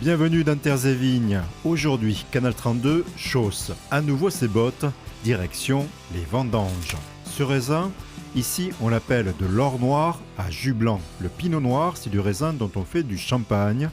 Bienvenue dans Terres et Vignes. Aujourd'hui, Canal 32 chausse à nouveau ses bottes, direction les vendanges. Ce raisin, ici on l'appelle de l'or noir à jus blanc. Le pinot noir, c'est du raisin dont on fait du champagne.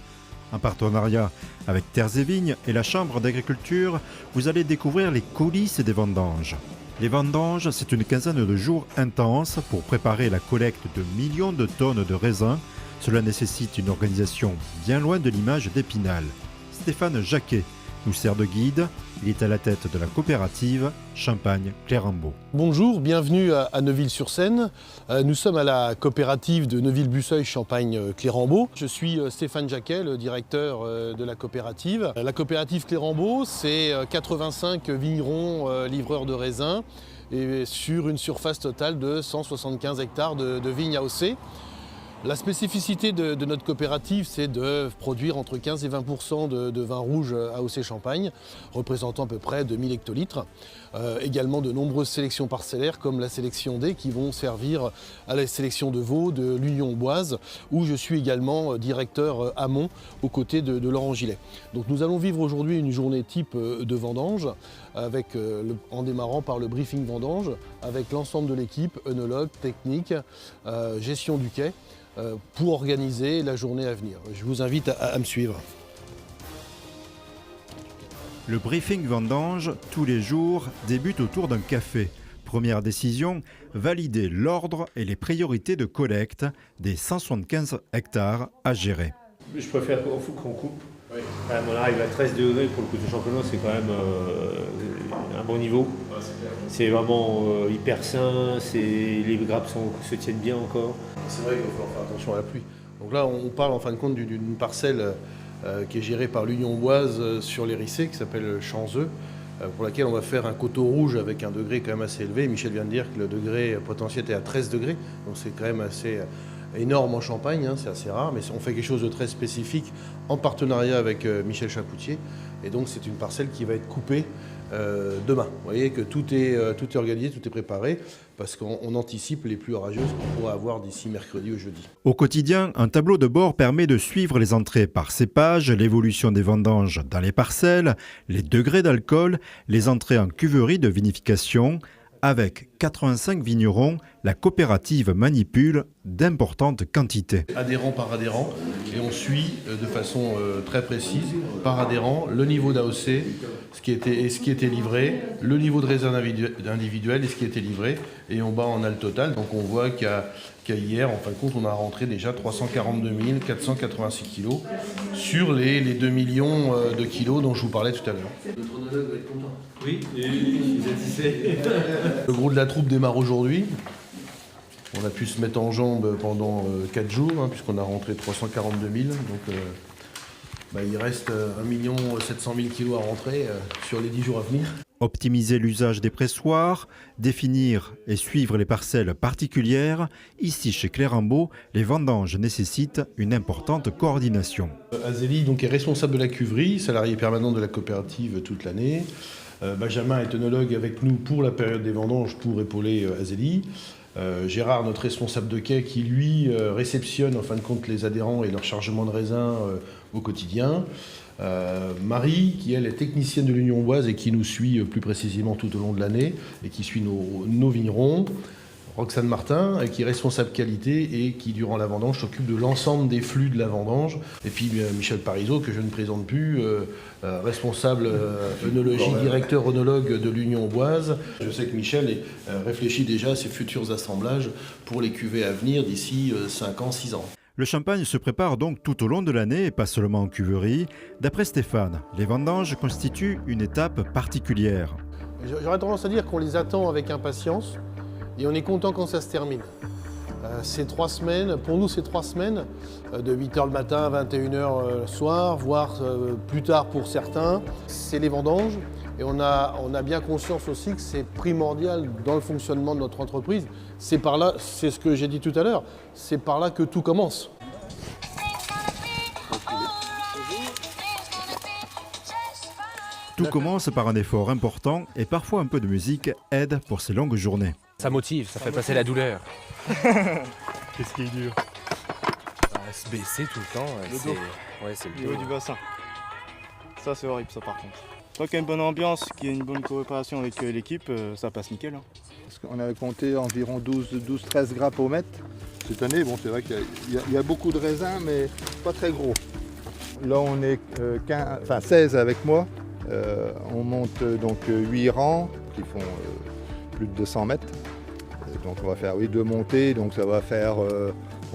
En partenariat avec Terres et Vignes et la Chambre d'agriculture, vous allez découvrir les coulisses des vendanges. Les vendanges, c'est une quinzaine de jours intenses pour préparer la collecte de millions de tonnes de raisins. Cela nécessite une organisation bien loin de l'image d'Épinal. Stéphane Jacquet nous sert de guide. Il est à la tête de la coopérative Champagne-Clérambault. Bonjour, bienvenue à Neuville-sur-Seine. Nous sommes à la coopérative de Neuville-Busseuil-Champagne-Clérambault. Je suis Stéphane Jacquet, le directeur de la coopérative. La coopérative Clérambault, c'est 85 vignerons livreurs de raisins et sur une surface totale de 175 hectares de vignes AOC. La spécificité de notre coopérative, c'est de produire entre 15 et 20% de vin rouge AOC Champagne, représentant à peu près 2000 hectolitres. Également de nombreuses sélections parcellaires, comme la sélection D, qui vont servir à la sélection de Vaud, de l'Union Boise, où je suis également directeur amont aux côtés de Laurent Gillet. Donc nous allons vivre aujourd'hui une journée type de vendange, en démarrant par le briefing vendange, avec l'ensemble de l'équipe, œnologue, technique, gestion du quai, pour organiser la journée à venir. Je vous invite à me suivre. Le briefing vendange, tous les jours, débute autour d'un café. Première décision, valider l'ordre et les priorités de collecte des 175 hectares à gérer. Je préfère qu'on coupe. Oui. On arrive à 13 degrés pour le coup de championnat, c'est quand même un bon niveau. Ouais, c'est vraiment hyper sain, les grappes se tiennent bien encore. C'est vrai qu'il va falloir faire attention à la pluie. Donc là, on parle en fin de compte d'une parcelle qui est gérée par l'Union Boise sur l'Hérissé, qui s'appelle Chanzeux, pour laquelle on va faire un coteau rouge avec un degré quand même assez élevé. Michel vient de dire que le degré potentiel est à 13 degrés, donc c'est quand même assez énorme en Champagne, hein, c'est assez rare, mais on fait quelque chose de très spécifique en partenariat avec Michel Chapoutier, et donc c'est une parcelle qui va être coupée demain. Vous voyez que tout est organisé, tout est préparé, parce qu'on anticipe les pluies orageuses qu'on pourra avoir d'ici mercredi ou jeudi. Au quotidien, un tableau de bord permet de suivre les entrées par cépage, l'évolution des vendanges dans les parcelles, les degrés d'alcool, les entrées en cuverie de vinification. Avec 85 vignerons, la coopérative manipule d'importantes quantités. Adhérent par adhérent, et on suit de façon très précise, par adhérent, le niveau d'AOC, ce qui était livré, le niveau de raisin individuel et ce qui était livré, et en bas on a le total. Donc on voit qu'hier, en fin de compte, on a rentré déjà 342 486 kilos sur les 2 millions de kilos dont je vous parlais tout à l'heure. Notre onologue va être content. Oui, il est satisfait. Le gros de la troupe démarre aujourd'hui. On a pu se mettre en jambes pendant 4 jours, hein, puisqu'on a rentré 342 000. Donc il reste 1 700 000 kilos à rentrer sur les 10 jours à venir. Optimiser l'usage des pressoirs, définir et suivre les parcelles particulières. Ici, chez Clérambault, les vendanges nécessitent une importante coordination. Azélie donc, est responsable de la cuverie, salarié permanent de la coopérative toute l'année. Benjamin est œnologue avec nous pour la période des vendanges pour épauler Azélie. Gérard, notre responsable de quai, qui lui réceptionne en fin de compte les adhérents et leur chargement de raisin au quotidien. Marie, qui elle est technicienne de l'Union Boise et qui nous suit plus précisément tout au long de l'année et qui suit nos vignerons. Roxane Martin, qui est responsable qualité et qui, durant la vendange, s'occupe de l'ensemble des flux de la vendange. Et puis Michel Parizeau, que je ne présente plus, responsable œnologie, directeur œnologue de l'Union Boise. Je sais que Michel réfléchit déjà à ses futurs assemblages pour les cuvées à venir d'ici 5 ans, 6 ans. Le champagne se prépare donc tout au long de l'année et pas seulement en cuverie. D'après Stéphane, les vendanges constituent une étape particulière. J'aurais tendance à dire qu'on les attend avec impatience. Et on est content quand ça se termine. Ces 3 semaines, pour nous c'est 3 semaines, de 8h le matin à 21h le soir, voire plus tard pour certains. C'est les vendanges et on a bien conscience aussi que c'est primordial dans le fonctionnement de notre entreprise. C'est par là, c'est ce que j'ai dit tout à l'heure, c'est par là que tout commence. Tout commence par un effort important et parfois un peu de musique aide pour ces longues journées. Ça motive, ça fait passer la douleur. Qu'est-ce qui est dur? Se baisser tout le temps, le dos. Ouais, c'est le Au dos. niveau du bassin. Ça c'est horrible ça par contre. Tant qu'il y a une bonne ambiance, qu'il y a une bonne coopération avec l'équipe, ça passe nickel. Hein. Parce qu'on avait compté environ 12-13 grappes au mètre. Cette année, bon, c'est vrai qu'il y a beaucoup de raisins, mais pas très gros. Là, on est 16 avec moi. On monte donc 8 rangs qui font plus de 200 mètres. Donc on va faire 2 montées, donc ça va faire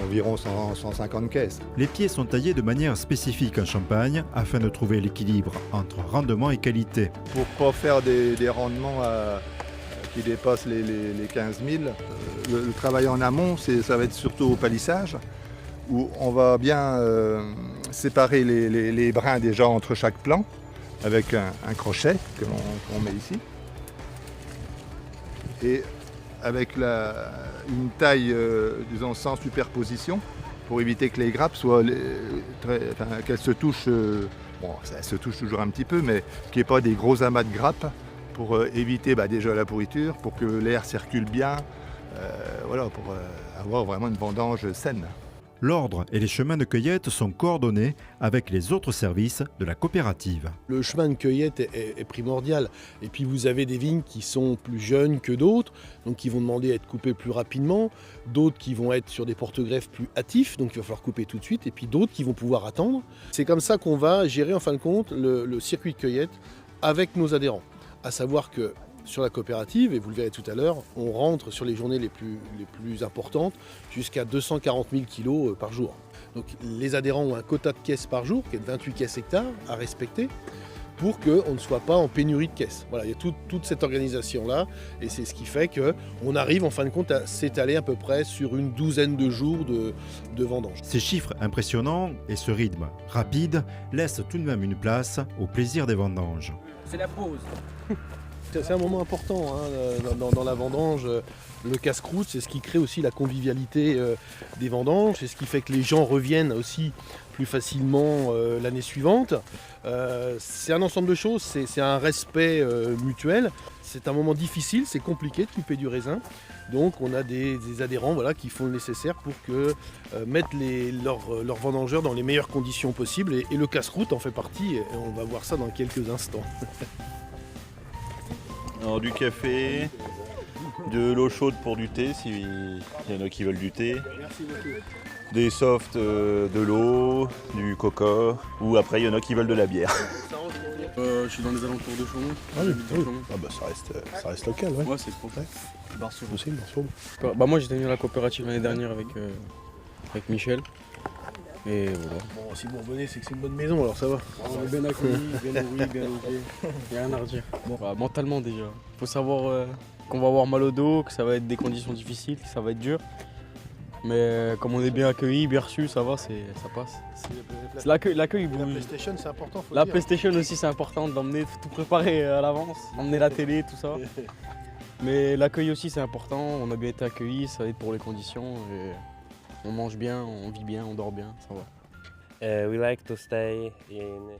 environ 150 caisses. Les pieds sont taillés de manière spécifique en Champagne afin de trouver l'équilibre entre rendement et qualité. Pour ne pas faire des rendements qui dépassent les 15 000, le travail en amont, ça va être surtout au palissage, où on va bien séparer les brins déjà entre chaque plan, avec un crochet que l'on met ici. Et avec une taille, disons, sans superposition, pour éviter que les grappes soient qu'elles se touchent, bon, ça se touche toujours un petit peu, mais qu'il n'y ait pas des gros amas de grappes, pour éviter déjà la pourriture, pour que l'air circule bien, voilà, pour avoir vraiment une vendange saine. L'ordre et les chemins de cueillette sont coordonnés avec les autres services de la coopérative. Le chemin de cueillette est primordial. Et puis vous avez des vignes qui sont plus jeunes que d'autres, donc qui vont demander à être coupées plus rapidement, d'autres qui vont être sur des porte-greffes plus hâtifs, donc il va falloir couper tout de suite, et puis d'autres qui vont pouvoir attendre. C'est comme ça qu'on va gérer en fin de compte le circuit de cueillette avec nos adhérents. À savoir que sur la coopérative, et vous le verrez tout à l'heure, on rentre sur les journées les plus importantes jusqu'à 240 000 kg par jour. Donc les adhérents ont un quota de caisses par jour, qui est de 28 caisses hectares à respecter, pour qu'on ne soit pas en pénurie de caisses. Voilà, il y a toute cette organisation-là, et c'est ce qui fait qu'on arrive en fin de compte à s'étaler à peu près sur une douzaine de jours de vendange. Ces chiffres impressionnants et ce rythme rapide laissent tout de même une place au plaisir des vendanges. C'est la pause. C'est un moment important dans la vendange. Le casse-croûte, c'est ce qui crée aussi la convivialité des vendanges. C'est ce qui fait que les gens reviennent aussi plus facilement l'année suivante. C'est un ensemble de choses, c'est un respect mutuel. C'est un moment difficile, c'est compliqué de couper du raisin. Donc on a des adhérents qui font le nécessaire pour mettre leurs vendangeurs dans les meilleures conditions possibles. Et le casse-croûte en fait partie, et on va voir ça dans quelques instants. Alors du café, de l'eau chaude pour du thé, s'il y en a qui veulent du thé. Merci beaucoup. Des softs, de l'eau, du coca, ou après il y en a qui veulent de la bière. Je suis dans les alentours de Chaumont. Ah oui, ça reste local, ouais. Ouais, c'est le contraire. Barceau aussi, Barceau. Moi j'étais venu à la coopérative l'année dernière avec Michel. Et voilà. Bon, si vous revenez, c'est que c'est une bonne maison, alors ça va. On est bien accueillis, bien nourris, bien logés. Il n'y a rien à redire. Mentalement déjà. Il faut savoir qu'on va avoir mal au dos, que ça va être des conditions difficiles, que ça va être dur. Mais comme on est bien accueillis, bien reçus, ça va, ça passe. L'accueil. La PlayStation, c'est important. La PlayStation aussi, c'est important d'emmener tout préparer à l'avance, emmener la télé, tout ça. Mais l'accueil aussi, c'est important. On a bien été accueillis, ça aide pour les conditions. Et on mange bien, on vit bien, on dort bien, ça va. We like to stay in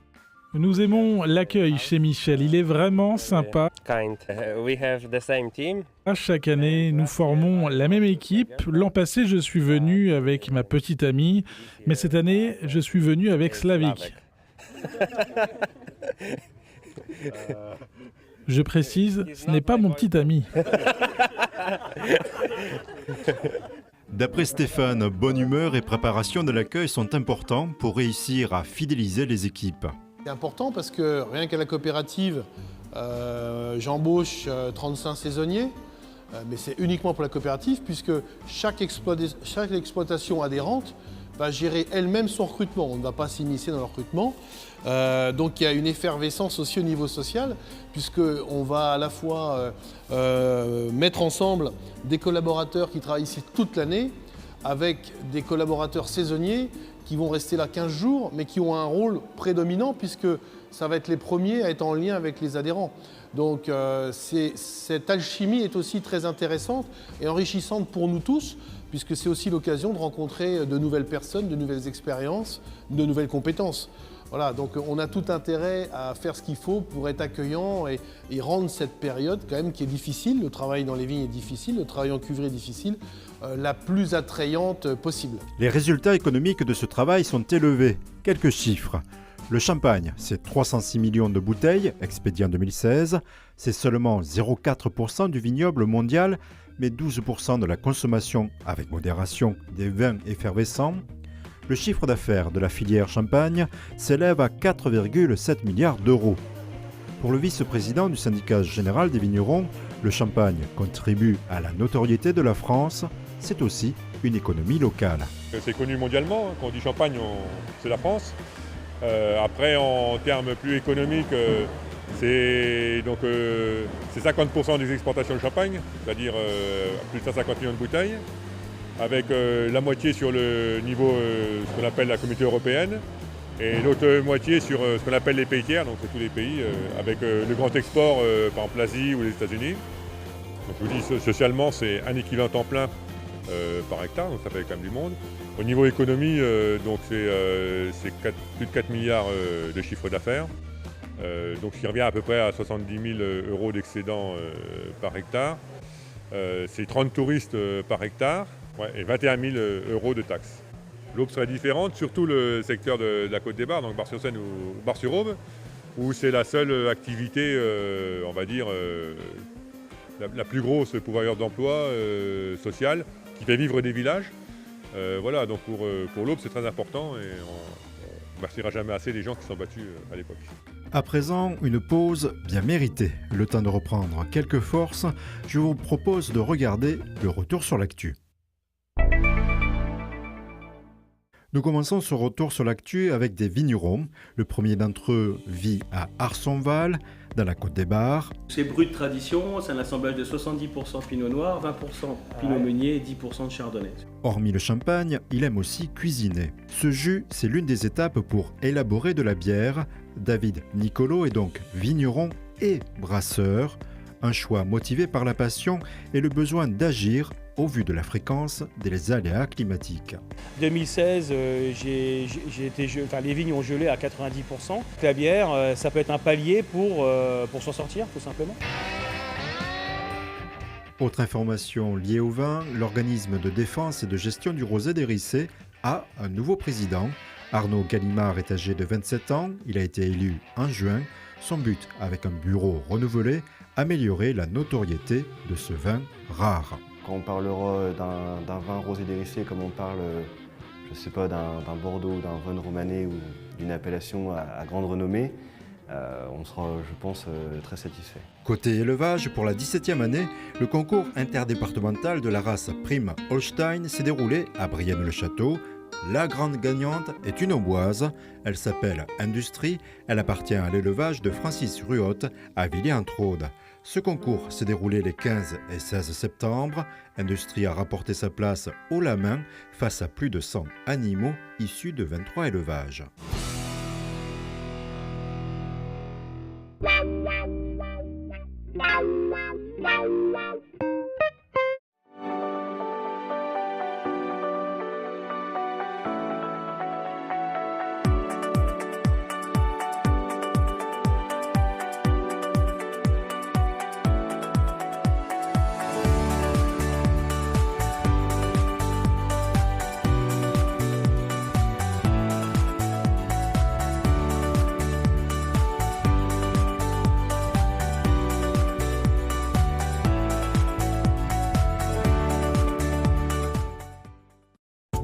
Nous aimons l'accueil chez Michel, il est vraiment sympa. kind. We have the same team. Chaque année, nous formons la même équipe. L'an passé, je suis venu avec ma petite amie, mais cette année, je suis venu avec Slavik. Je précise, ce n'est pas mon petit ami. D'après Stéphane, bonne humeur et préparation de l'accueil sont importants pour réussir à fidéliser les équipes. C'est important parce que rien qu'à la coopérative, j'embauche 35 saisonniers, mais c'est uniquement pour la coopérative puisque chaque exploitation adhérente va gérer elle-même son recrutement. On ne va pas s'immiscer dans le recrutement. Donc il y a une effervescence aussi au niveau social puisqu'on va à la fois mettre ensemble des collaborateurs qui travaillent ici toute l'année avec des collaborateurs saisonniers qui vont rester là 15 jours, mais qui ont un rôle prédominant puisque ça va être les premiers à être en lien avec les adhérents. Donc cette alchimie est aussi très intéressante et enrichissante pour nous tous, puisque c'est aussi l'occasion de rencontrer de nouvelles personnes, de nouvelles expériences, de nouvelles compétences. Voilà, donc on a tout intérêt à faire ce qu'il faut pour être accueillant et rendre cette période quand même qui est difficile, le travail dans les vignes est difficile, le travail en cuverie est difficile, la plus attrayante possible. Les résultats économiques de ce travail sont élevés. Quelques chiffres. Le champagne, c'est 306 millions de bouteilles, expédiées en 2016. C'est seulement 0,4% du vignoble mondial, mais 12% de la consommation, avec modération, des vins effervescents. Le chiffre d'affaires de la filière champagne s'élève à 4,7 milliards d'euros. Pour le vice-président du syndicat général des vignerons, le champagne contribue à la notoriété de la France. C'est aussi une économie locale. C'est connu mondialement, quand on dit champagne, c'est la France. Après, en termes plus économiques, c'est 50% des exportations de champagne, c'est-à-dire plus de 150 millions de bouteilles, avec la moitié sur le niveau, ce qu'on appelle la communauté européenne, et l'autre moitié sur ce qu'on appelle les pays tiers, donc c'est tous les pays, avec le grand export, par exemple l'Asie ou les États-Unis. Donc je vous dis, socialement, c'est un équivalent temps plein par hectare, donc ça fait quand même du monde. Au niveau économie, donc c'est plus de 4 milliards de chiffre d'affaires, donc ce qui revient à peu près à 70 000 euros d'excédent par hectare. C'est 30 touristes par hectare, ouais, et 21 000 euros de taxes. L'Aube serait différente, surtout le secteur de la Côte des Bar, donc Bar-sur-Seine ou Bar-sur-Aube, où c'est la seule activité, on va dire, la plus grosse pourvoyeur d'emploi social, qui fait vivre des villages. Voilà, donc pour l'Aube, c'est très important et on ne remerciera jamais assez les gens qui sont battus à l'époque. À présent, une pause bien méritée. Le temps de reprendre quelques forces, je vous propose de regarder le retour sur l'actu. Nous commençons ce retour sur l'actu avec des vignerons. Le premier d'entre eux vit à Arsonval, dans la Côte des Bar. C'est Brut Tradition, c'est un assemblage de 70% Pinot Noir, 20% Pinot Meunier et 10% de Chardonnay. Hormis le champagne, il aime aussi cuisiner. Ce jus, c'est l'une des étapes pour élaborer de la bière. David Nicolo est donc vigneron et brasseur. Un choix motivé par la passion et le besoin d'agir au vu de la fréquence des aléas climatiques. 2016, les vignes ont gelé à 90%. La bière, ça peut être un palier pour s'en sortir, tout simplement. Autre information liée au vin, l'organisme de défense et de gestion du rosé d'Hérissé a un nouveau président. Arnaud Gallimard est âgé de 27 ans, il a été élu en juin. Son but, avec un bureau renouvelé, améliorer la notoriété de ce vin rare. Quand on parlera d'un vin rosé d'Hérissé, comme on parle, je sais pas, d'un Bordeaux, d'un vin romanée ou d'une appellation à grande renommée, on sera, je pense, très satisfait. Côté élevage, pour la 17e année, le concours interdépartemental de la race Prime Holstein s'est déroulé à Brienne-le-Château. La grande gagnante est une Auboise. Elle s'appelle Industrie. Elle appartient à l'élevage de Francis Ruotte à Villiers-en-Traude. Ce concours s'est déroulé les 15 et 16 septembre. Industrie a rapporté sa place haut la main face à plus de 100 animaux issus de 23 élevages.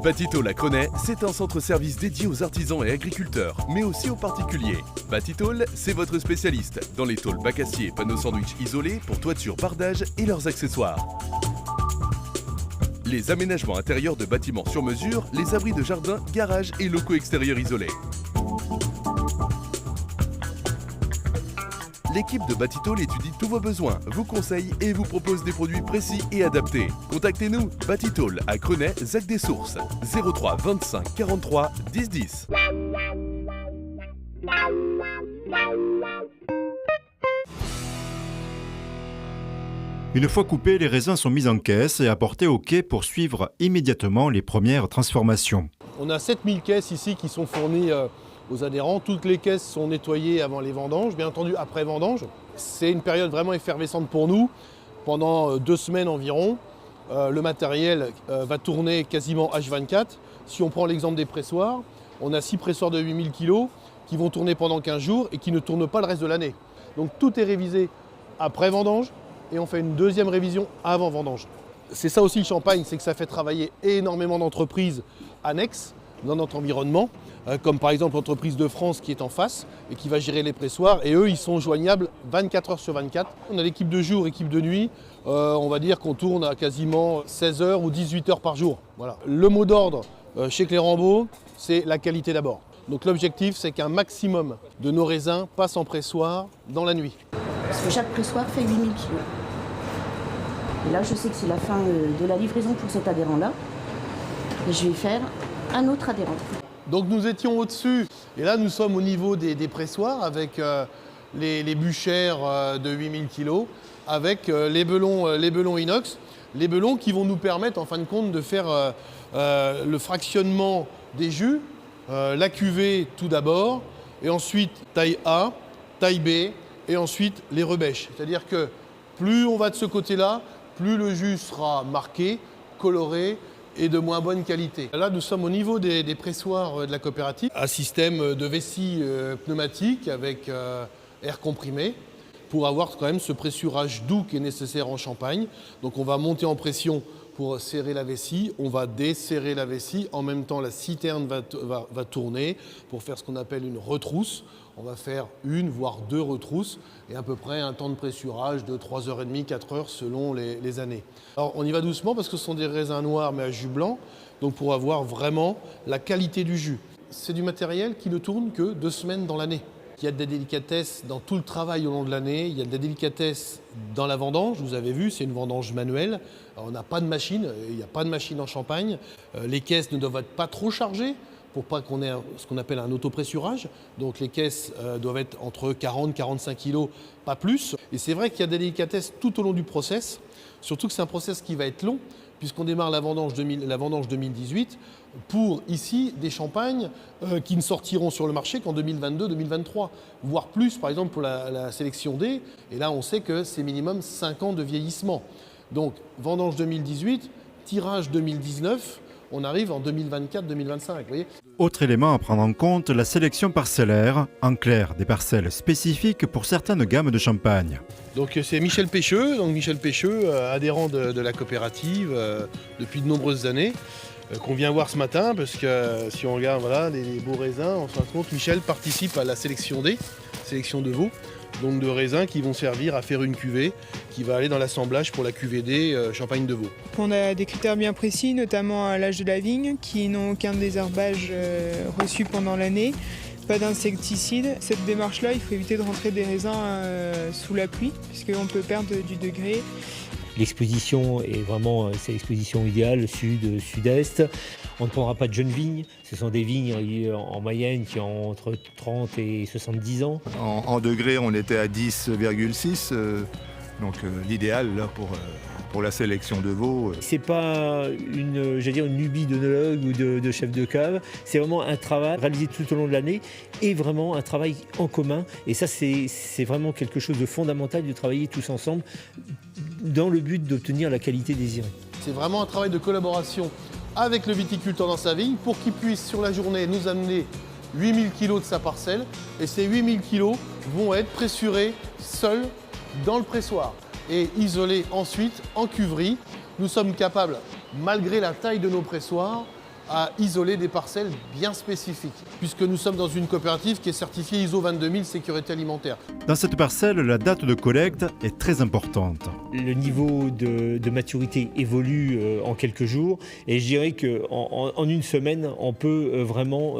Batitol à Crenay, c'est un centre-service dédié aux artisans et agriculteurs, mais aussi aux particuliers. Batitol, c'est votre spécialiste dans les tôles bac acier et panneaux sandwich isolés pour toiture, bardage et leurs accessoires. Les aménagements intérieurs de bâtiments sur mesure, les abris de jardin, garages et locaux extérieurs isolés. L'équipe de Batitol étudie tous vos besoins, vous conseille et vous propose des produits précis et adaptés. Contactez-nous, Batitol à Crenay, Zac des Sources, 03 25 43 10 10. Une fois coupés, les raisins sont mis en caisse et apportés au quai pour suivre immédiatement les premières transformations. On a 7000 caisses ici qui sont fournies aux adhérents. Toutes les caisses sont nettoyées avant les vendanges, bien entendu après vendange. C'est une période vraiment effervescente pour nous. Pendant 2 semaines environ, le matériel va tourner quasiment H24. Si on prend l'exemple des pressoirs, on a 6 pressoirs de 8000 kg qui vont tourner pendant 15 jours et qui ne tournent pas le reste de l'année. Donc tout est révisé après vendange et on fait une deuxième révision avant vendange. C'est ça aussi le champagne, c'est que ça fait travailler énormément d'entreprises annexes dans notre environnement, comme par exemple l'entreprise de France qui est en face et qui va gérer les pressoirs, et eux ils sont joignables 24 heures sur 24. On a l'équipe de jour, équipe de nuit, on va dire qu'on tourne à quasiment 16 heures ou 18 heures par jour. Voilà. Le mot d'ordre chez Clérambault, c'est la qualité d'abord. Donc l'objectif c'est qu'un maximum de nos raisins passent en pressoir dans la nuit. Parce que chaque pressoir fait 8000 kg. Et là je sais que c'est la fin de la livraison pour cet adhérent-là. Et je vais faire un autre adhérent. Donc nous étions au-dessus, et là nous sommes au niveau des pressoirs avec les bûchères de 8000 kg, avec les belons inox, les belons qui vont nous permettre en fin de compte de faire le fractionnement des jus, la cuvée tout d'abord, et ensuite taille A, taille B, et ensuite les rebêches. C'est-à-dire que plus on va de ce côté-là, plus le jus sera marqué, coloré, et de moins bonne qualité. Là, nous sommes au niveau des pressoirs de la coopérative, un système de vessie pneumatique avec air comprimé pour avoir quand même ce pressurage doux qui est nécessaire en Champagne. Donc on va monter en pression pour serrer la vessie, on va desserrer la vessie, en même temps la citerne va tourner pour faire ce qu'on appelle une retrousse. On va faire une voire deux retrousses et à peu près un temps de pressurage de 3h30, 4 heures selon les années. Alors on y va doucement parce que ce sont des raisins noirs mais à jus blanc, donc pour avoir vraiment la qualité du jus. C'est du matériel qui ne tourne que 2 semaines dans l'année. Il y a de la délicatesse dans tout le travail au long de l'année, il y a de la délicatesse dans la vendange, vous avez vu, c'est une vendange manuelle. Alors, on n'a pas de machine, il n'y a pas de machine en Champagne. Les caisses ne doivent être pas trop chargées pour pas qu'on ait ce qu'on appelle un autopressurage. Donc les caisses doivent être entre 40 et 45 kg, pas plus. Et c'est vrai qu'il y a de la délicatesse tout au long du process, surtout que c'est un process qui va être long, puisqu'on démarre la vendange 2018 pour ici des champagnes qui ne sortiront sur le marché qu'en 2022-2023, voire plus, par exemple pour la sélection D. Et là, on sait que c'est minimum 5 ans de vieillissement. Donc vendange 2018, tirage 2019, on arrive en 2024-2025, vous voyez. Autre élément à prendre en compte, la sélection parcellaire, en clair des parcelles spécifiques pour certaines gammes de champagne. Donc c'est Michel Pécheux, adhérent de la coopérative depuis de nombreuses années, qu'on vient voir ce matin, parce que si on regarde voilà, les beaux raisins, on se rend compte que Michel participe à la sélection D, sélection de veau, donc de raisins qui vont servir à faire une cuvée qui va aller dans l'assemblage pour la cuvée D Champagne de Vaud. On a des critères bien précis, notamment à l'âge de la vigne, qui n'ont aucun désherbage reçu pendant l'année, pas d'insecticides. Cette démarche-là, il faut éviter de rentrer des raisins sous la pluie, puisqu'on peut perdre du degré. L'exposition est vraiment, c'est l'exposition idéale, sud-sud-est. On ne prendra pas de jeunes vignes, ce sont des vignes en moyenne qui ont entre 30 et 70 ans. En degrés, on était à 10,6, donc l'idéal là pour la sélection de veaux. C'est pas une lubie d'œnologue ou de chef de cave, c'est vraiment un travail réalisé tout au long de l'année et vraiment un travail en commun. Et ça, c'est vraiment quelque chose de fondamental de travailler tous ensemble dans le but d'obtenir la qualité désirée. C'est vraiment un travail de collaboration avec le viticulteur dans sa vigne pour qu'il puisse sur la journée nous amener 8000 kg de sa parcelle et ces 8000 kg vont être pressurés seuls dans le pressoir et isolés ensuite en cuverie. Nous sommes capables, malgré la taille de nos pressoirs, à isoler des parcelles bien spécifiques, puisque nous sommes dans une coopérative qui est certifiée ISO 22000 sécurité alimentaire. Dans cette parcelle, la date de collecte est très importante. Le niveau de maturité évolue en quelques jours et je dirais qu'en une semaine, on peut vraiment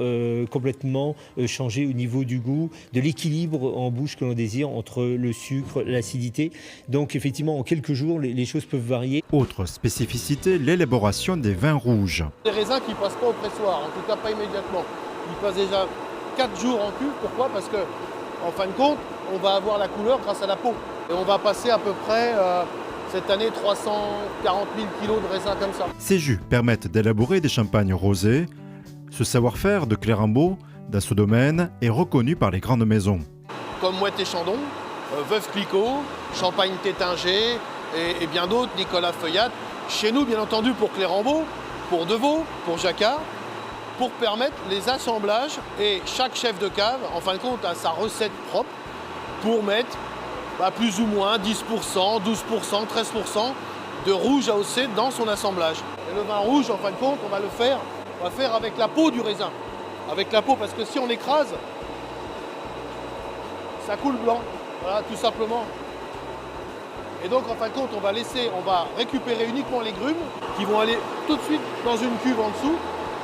complètement changer au niveau du goût, de l'équilibre en bouche que l'on désire entre le sucre, l'acidité. Donc effectivement, en quelques jours, les choses peuvent varier. Autre spécificité, l'élaboration des vins rouges. Des raisins qui ne passent pas au pressoir, en tout cas pas immédiatement. Ils passent déjà 4 jours en cuve. Pourquoi? Parce que, en fin de compte, on va avoir la couleur grâce à la peau. Et on va passer à peu près, cette année, 340 000 kg de raisins comme ça. Ces jus permettent d'élaborer des champagnes rosés. Ce savoir-faire de Clérambault, dans ce domaine, est reconnu par les grandes maisons. Comme Moët et Chandon, Veuve Clicquot, Champagne Tétinger et bien d'autres, Nicolas Feuillat. Chez nous, bien entendu, pour Clérambault, pour Deveau, pour Jacquard, pour permettre les assemblages et chaque chef de cave, en fin de compte, a sa recette propre pour mettre plus ou moins 10%, 12%, 13% de rouge AOC dans son assemblage. Et le vin rouge, en fin de compte, on va faire avec la peau du raisin. Avec la peau, parce que si on l'écrase, ça coule blanc, voilà, tout simplement. Et donc, en fin de compte, on va récupérer uniquement les grumes qui vont aller tout de suite dans une cuve en dessous,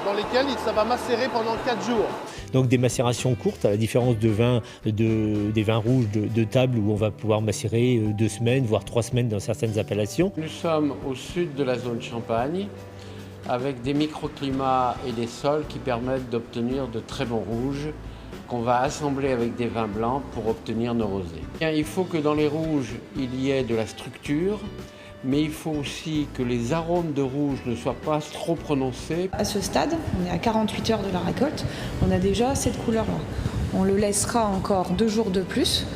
dans lesquelles ça va macérer pendant 4 jours. Donc des macérations courtes, à la différence des vins rouges de table où on va pouvoir macérer 2 semaines, voire 3 semaines dans certaines appellations. Nous sommes au sud de la zone Champagne, avec des microclimats et des sols qui permettent d'obtenir de très bons rouges qu'on va assembler avec des vins blancs pour obtenir nos rosés. Il faut que dans les rouges, il y ait de la structure, mais il faut aussi que les arômes de rouge ne soient pas trop prononcés. À ce stade, on est à 48 heures de la récolte, on a déjà cette couleur-là. On le laissera encore 2 jours de plus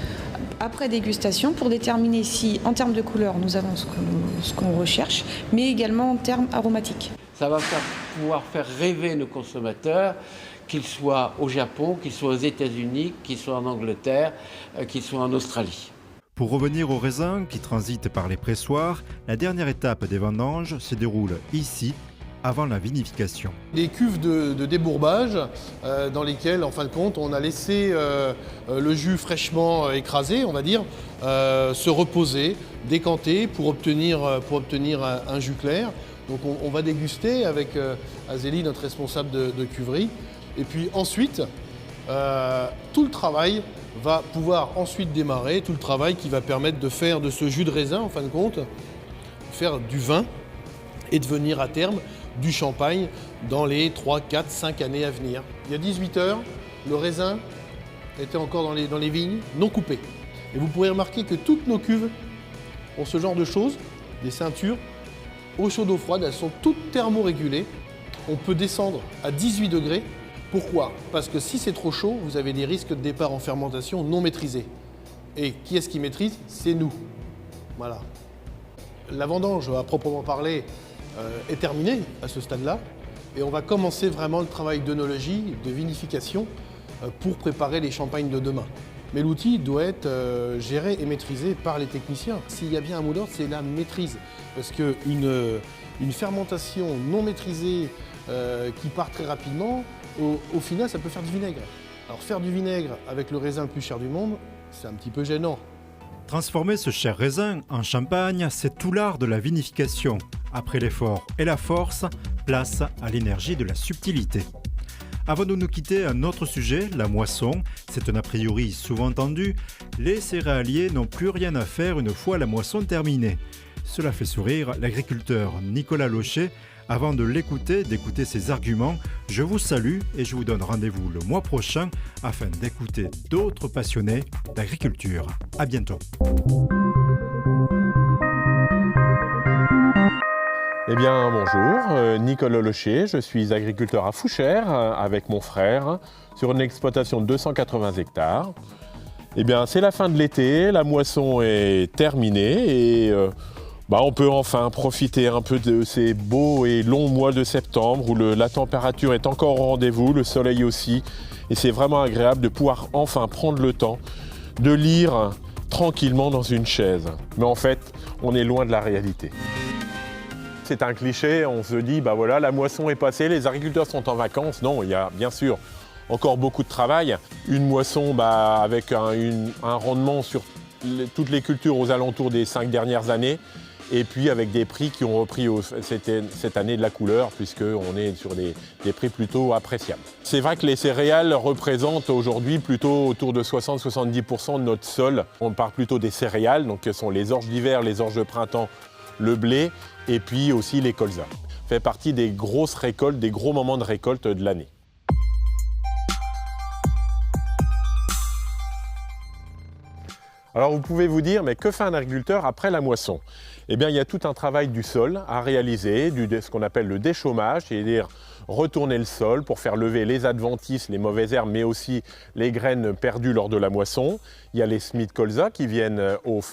après dégustation pour déterminer si, en termes de couleur, nous avons ce qu'on recherche, mais également en termes aromatiques. Ça va pouvoir faire rêver nos consommateurs, qu'ils soient au Japon, qu'ils soient aux États-Unis, qu'ils soient en Angleterre, qu'ils soient en Australie. Pour revenir aux raisins qui transitent par les pressoirs, la dernière étape des vendanges se déroule ici, avant la vinification. Des cuves de débourbage dans lesquelles, en fin de compte, on a laissé le jus fraîchement écrasé, on va dire, se reposer, décanter pour obtenir un jus clair. Donc on va déguster avec Azélie, notre responsable de cuverie. Et puis ensuite, tout le travail va pouvoir ensuite démarrer, tout le travail qui va permettre de faire de ce jus de raisin, en fin de compte, faire du vin et devenir à terme du champagne dans les 3, 4, 5 années à venir. Il y a 18 heures, le raisin était encore dans les vignes non coupées. Et vous pourrez remarquer que toutes nos cuves ont ce genre de choses, des ceintures, eau chaude, eau froide, elles sont toutes thermorégulées. On peut descendre à 18 degrés. Pourquoi? Parce que si c'est trop chaud, vous avez des risques de départ en fermentation non maîtrisés. Et qui est-ce qui maîtrise? C'est nous. Voilà. La vendange, à proprement parler, est terminée à ce stade-là. Et on va commencer vraiment le travail d'œnologie, de vinification, pour préparer les champagnes de demain. Mais l'outil doit être géré et maîtrisé par les techniciens. S'il y a bien un mot d'ordre, c'est la maîtrise. Parce qu'une fermentation non maîtrisée qui part très rapidement, au final, ça peut faire du vinaigre. Alors faire du vinaigre avec le raisin le plus cher du monde, c'est un petit peu gênant. Transformer ce cher raisin en champagne, c'est tout l'art de la vinification. Après l'effort et la force, place à l'énergie de la subtilité. Avant de nous quitter, un autre sujet, la moisson. C'est un a priori souvent entendu. Les céréaliers n'ont plus rien à faire une fois la moisson terminée. Cela fait sourire l'agriculteur Nicolas Locher. Avant de d'écouter ses arguments, je vous salue et je vous donne rendez-vous le mois prochain afin d'écouter d'autres passionnés d'agriculture. À bientôt. Eh bien, bonjour, Nicolas Locher, je suis agriculteur à Fouchères avec mon frère sur une exploitation de 280 hectares. Eh bien, c'est la fin de l'été, la moisson est terminée et on peut enfin profiter un peu de ces beaux et longs mois de septembre où la température est encore au rendez-vous, le soleil aussi. Et c'est vraiment agréable de pouvoir enfin prendre le temps de lire tranquillement dans une chaise. Mais en fait, on est loin de la réalité. C'est un cliché, on se dit, voilà, la moisson est passée, les agriculteurs sont en vacances. Non, il y a bien sûr encore beaucoup de travail. Une moisson avec un rendement sur toutes les cultures aux alentours des 5 dernières années. Et puis avec des prix qui ont repris cette année de la couleur, puisqu'on est sur des prix plutôt appréciables. C'est vrai que les céréales représentent aujourd'hui plutôt autour de 60-70% de notre sol. On parle plutôt des céréales, donc ce sont les orges d'hiver, les orges de printemps, le blé, et puis aussi les colzas. Ça fait partie des grosses récoltes, des gros moments de récolte de l'année. Alors vous pouvez vous dire, mais que fait un agriculteur après la moisson? Eh bien, il y a tout un travail du sol à réaliser, ce qu'on appelle le déchômage, c'est-à-dire retourner le sol pour faire lever les adventices, les mauvaises herbes, mais aussi les graines perdues lors de la moisson. Il y a les semis de colza qui viennent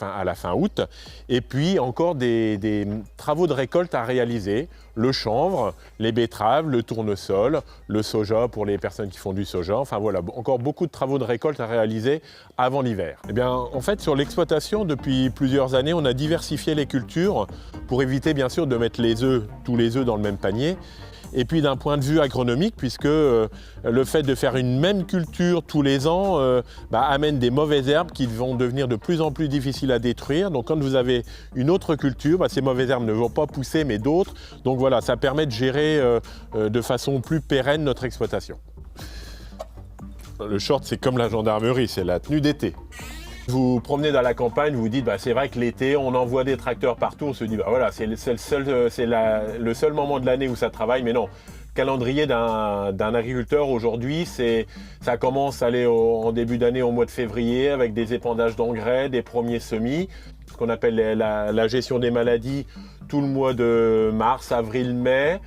à la fin août. Et puis encore des travaux de récolte à réaliser. Le chanvre, les betteraves, le tournesol, le soja pour les personnes qui font du soja. Enfin voilà, encore beaucoup de travaux de récolte à réaliser avant l'hiver. Eh bien, en fait, sur l'exploitation, depuis plusieurs années, on a diversifié les cultures pour éviter bien sûr de mettre tous les œufs dans le même panier. Et puis d'un point de vue agronomique, puisque le fait de faire une même culture tous les ans amène des mauvaises herbes qui vont devenir de plus en plus difficiles à détruire. Donc quand vous avez une autre culture, ces mauvaises herbes ne vont pas pousser mais d'autres. Donc voilà, ça permet de gérer de façon plus pérenne notre exploitation. Le short, c'est comme la gendarmerie, c'est la tenue d'été. Vous vous promenez dans la campagne, vous vous dites c'est vrai que l'été on envoie des tracteurs partout, on se dit voilà c'est le seul moment de l'année où ça travaille, mais non. Le calendrier d'un agriculteur aujourd'hui, ça commence à aller en début d'année au mois de février avec des épandages d'engrais, des premiers semis, ce qu'on appelle la gestion des maladies tout le mois de mars, avril, mai.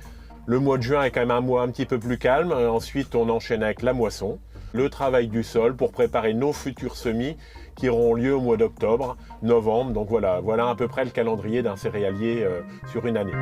Le mois de juin est quand même un mois un petit peu plus calme, ensuite on enchaîne avec la moisson. Le travail du sol pour préparer nos futurs semis qui auront lieu au mois d'octobre, novembre. Donc voilà à peu près le calendrier d'un céréalier sur une année.